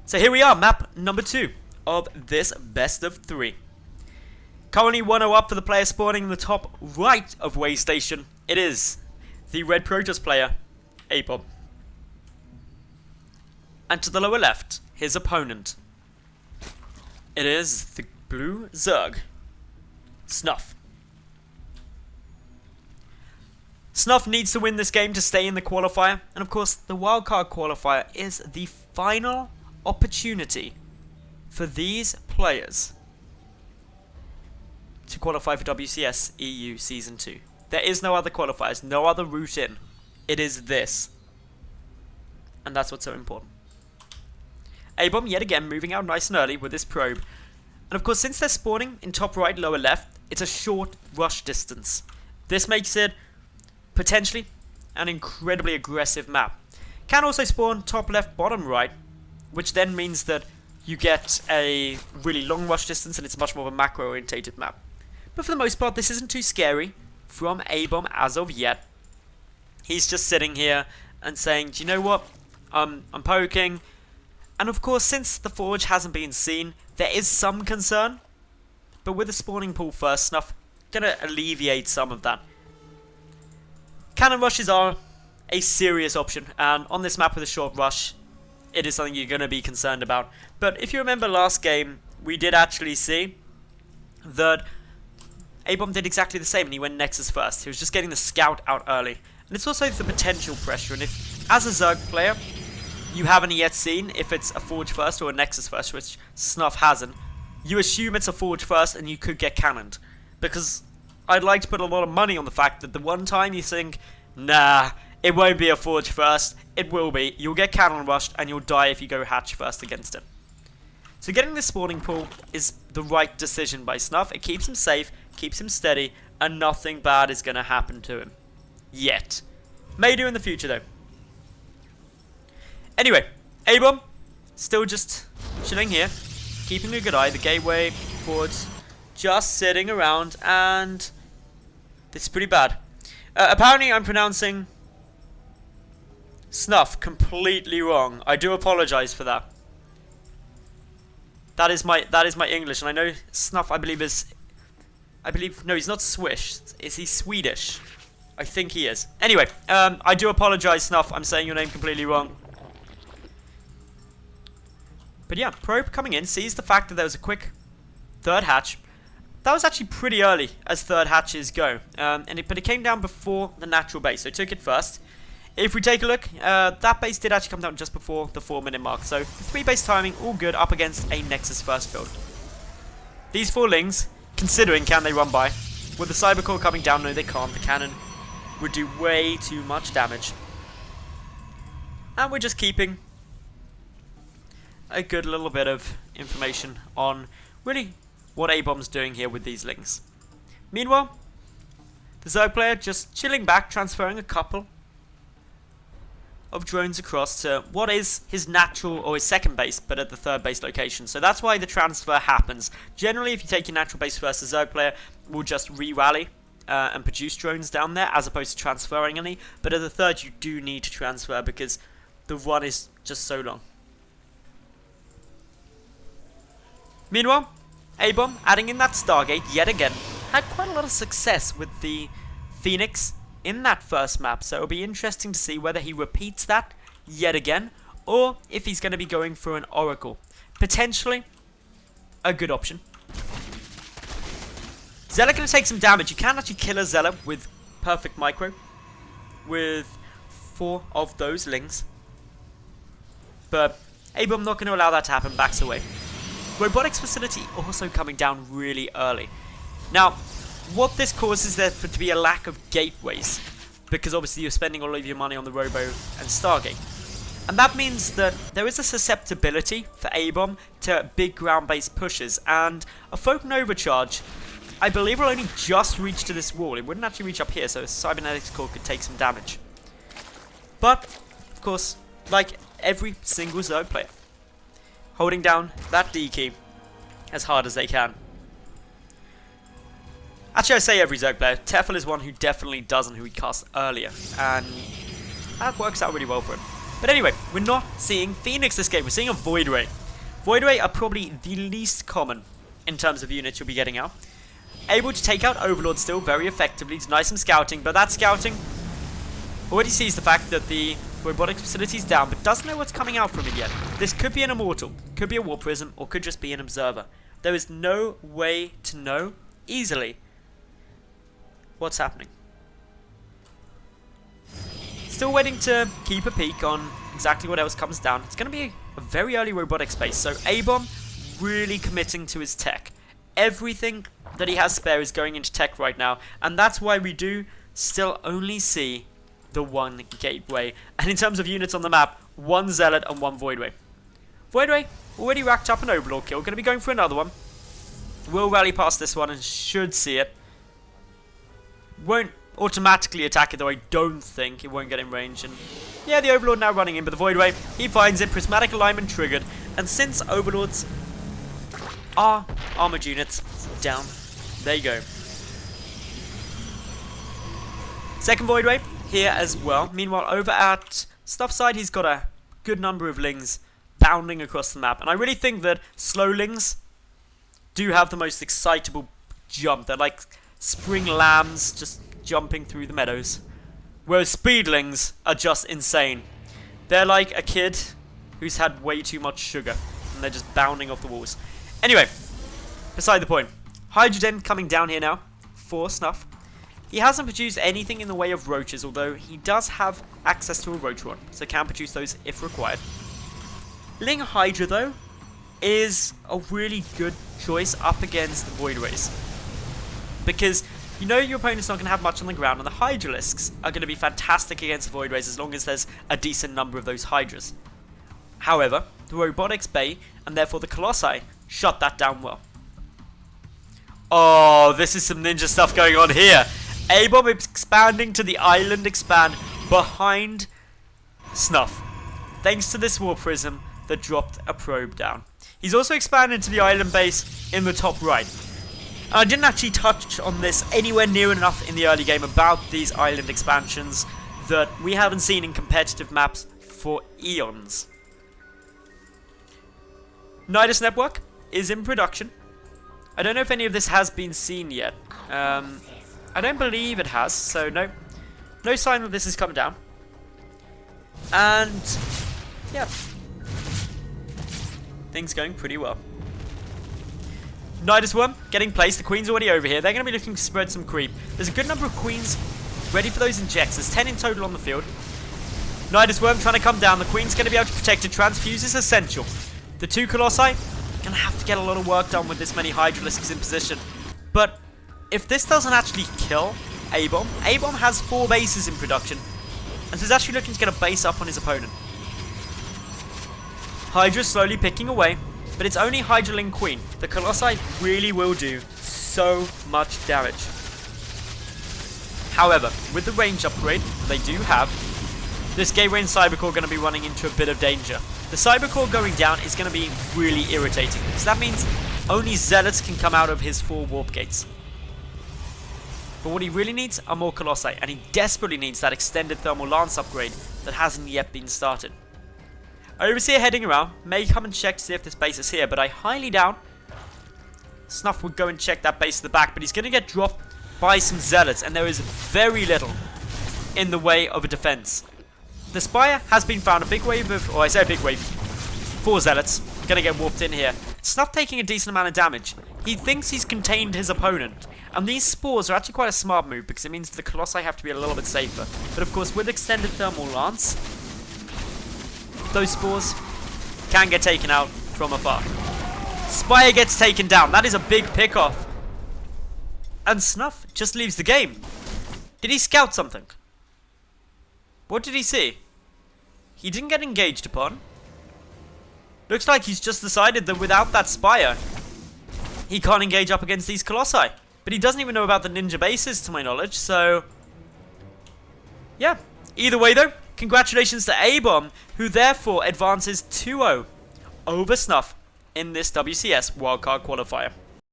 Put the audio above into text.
So here we are, map number 2 of this best of 3. Currently 1-0 up for the player spawning in the top right of Way Station. It is the Red Protoss player, ABomB. And to the lower left, his opponent. It is the Blue Zerg, Snuffe. Snuffe needs to win this game to stay in the qualifier, and of course the wildcard qualifier is the final opportunity for these players to qualify for WCS EU Season 2. There is no other qualifiers, no other route in. It is this. And that's what's so important. ABomB yet again moving out nice and early with his probe. And of course, since they're spawning in top right, lower left, it's a short rush distance. This makes it potentially an incredibly aggressive map. Can also spawn top left, bottom right, which then means that you get a really long rush distance and it's much more of a macro orientated map. But for the most part, this isn't too scary from ABomB as of yet. He's just sitting here and saying, do you know what? I'm poking. And of course, since the forge hasn't been seen, there is some concern. But with the spawning pool first, Snuffe gonna alleviate some of that. Cannon rushes are a serious option, and on this map with a short rush, it is something you're going to be concerned about. But if you remember last game, we did actually see that ABomB did exactly the same, and he went Nexus first. He was just getting the scout out early. And it's also the potential pressure, and if, as a Zerg player, you haven't yet seen if it's a Forge first or a Nexus first, which Snuffe hasn't, you assume it's a Forge first, and you could get cannoned. Because I'd like to put a lot of money on the fact that the one time you think, nah, it won't be a Forge first, it will be. You'll get cannon rushed and you'll die if you go hatch first against it. So getting this spawning pool is the right decision by Snuffe. It keeps him safe, keeps him steady, and nothing bad is going to happen to him. Yet. May do in the future though. Anyway, ABomB still just chilling here, keeping a good eye. The gateway, Forge, just sitting around, and this is pretty bad. Apparently I'm pronouncing Snuffe completely wrong. I do apologize for that. That is my English, and I know Snuffe no, he's not Swish. Is he Swedish? I think he is. Anyway, I do apologize, Snuffe. I'm saying your name completely wrong. But yeah, probe coming in, sees the fact that there was a quick third hatch. That was actually pretty early as third hatches go, but it came down before the natural base, so took it first. If we take a look, that base did actually come down just before the 4-minute mark, so 3 base timing, all good, up against a Nexus first build. These 4 lings, considering can they run by, with the cyber core coming down, no they can't, the cannon would do way too much damage. And we're just keeping a good little bit of information on really what ABomb's doing here with these lings. Meanwhile, the Zerg player just chilling back, transferring a couple of drones across to what is his natural or his second base, but at the third base location. So that's why the transfer happens. Generally, if you take your natural base first, the Zerg player will just re-rally and produce drones down there, as opposed to transferring any. But at the third, you do need to transfer because the run is just so long. Meanwhile, ABomB adding in that Stargate yet again, had quite a lot of success with the Phoenix in that first map, so it'll be interesting to see whether he repeats that yet again, or if he's going to be going for an Oracle. Potentially a good option. Zealot going to take some damage. You can actually kill a Zealot with perfect micro, with 4 of those lings, but ABomB not going to allow that to happen, backs away. Robotics facility also coming down really early. Now, what this causes there to be a lack of gateways, because obviously you're spending all of your money on the Robo and Stargate. And that means that there is a susceptibility for ABomB to big ground-based pushes, and a Photon Overcharge, I believe, will only just reach to this wall. It wouldn't actually reach up here, so a Cybernetics Core could take some damage. But, of course, like every single Zerg player, holding down that D key as hard as they can. Actually, I say every Zerg player. Tefl is one who definitely doesn't, who he casts earlier, and that works out really well for him. But anyway, we're not seeing Phoenix this game. We're seeing a Void Ray. Void Ray are probably the least common in terms of units you'll be getting out. Able to take out Overlord still very effectively, deny some scouting, but that scouting already sees the fact that the robotics facility is down, but doesn't know what's coming out from it yet. This could be an Immortal, could be a Warp Prism, or could just be an Observer. There is no way to know easily what's happening. Still waiting to keep a peek on exactly what else comes down. It's going to be a very early robotic space, so ABomB really committing to his tech. Everything that he has spare is going into tech right now, and that's why we do still only see the one gateway. And in terms of units on the map, one Zealot and one Void Ray. Void Ray already racked up an Overlord kill, going to be going for another one. Will rally past this one and should see it. Won't automatically attack it though, I don't think. It won't get in range. And yeah, the Overlord now running in, but the Void Ray, he finds it. Prismatic alignment triggered. And since Overlords are armored units, down. There you go. Second Void Ray here as well. Meanwhile, over at Snuffe's side, he's got a good number of Lings bounding across the map. And I really think that slow Lings do have the most excitable jump. They're like spring lambs just jumping through the meadows. Whereas speedlings are just insane. They're like a kid who's had way too much sugar. And they're just bounding off the walls. Anyway, beside the point. Hydrogen coming down here now for Snuffe. He hasn't produced anything in the way of roaches, although he does have access to a roach rod, so can produce those if required. Ling Hydra, though, is a really good choice up against the Void Rays. Because you know your opponent's not going to have much on the ground, and the Hydralisks are going to be fantastic against the Void Rays as long as there's a decent number of those Hydras. However, the Robotics Bay, and therefore the Colossi, shut that down well. Oh, this is some ninja stuff going on here. ABomB expanding to the island expand behind Snuffe. Thanks to this Warp Prism that dropped a probe down. He's also expanded to the island base in the top right. And I didn't actually touch on this anywhere near enough in the early game about these island expansions that we haven't seen in competitive maps for eons. Nidus Network is in production. I don't know if any of this has been seen yet. I don't believe it has, so no sign that this is coming down. And yeah, things going pretty well. Nidus Worm getting placed. The Queen's already over here. They're going to be looking to spread some creep. There's a good number of Queens ready for those injects. There's 10 in total on the field. Nidus Worm trying to come down. The Queen's going to be able to protect it. Transfuse is essential. The two Colossi going to have to get a lot of work done with this many Hydralisks in position. But if this doesn't actually kill ABomB, ABomB has 4 bases in production, and so he's actually looking to get a base up on his opponent. Hydra slowly picking away, but it's only Hydraling Queen. The Colossi really will do so much damage. However, with the range upgrade they do have, this Gateway and Cybercore are going to be running into a bit of danger. The Cybercore going down is going to be really irritating, because that means only Zealots can come out of his 4 warp gates. But what he really needs are more Colossi, and he desperately needs that extended thermal lance upgrade that hasn't yet been started. Overseer heading around, may come and check to see if this base is here, but I highly doubt Snuffe would go and check that base at the back, but he's going to get dropped by some Zealots, and there is very little in the way of a defense. The Spire has been found, a big wave of, or I say a big wave, 4 Zealots, going to get warped in here. Snuffe taking a decent amount of damage. He thinks he's contained his opponent. And these spores are actually quite a smart move, because it means the Colossi have to be a little bit safer. But of course, with extended thermal lance, those spores can get taken out from afar. Spire gets taken down. That is a big pick-off. And Snuffe just leaves the game. Did he scout something? What did he see? He didn't get engaged upon. Looks like he's just decided that without that Spire, he can't engage up against these Colossi. But he doesn't even know about the ninja bases, to my knowledge, so yeah. Either way, though, congratulations to ABomB, who therefore advances 2-0 over Snuffe in this WCS wildcard qualifier.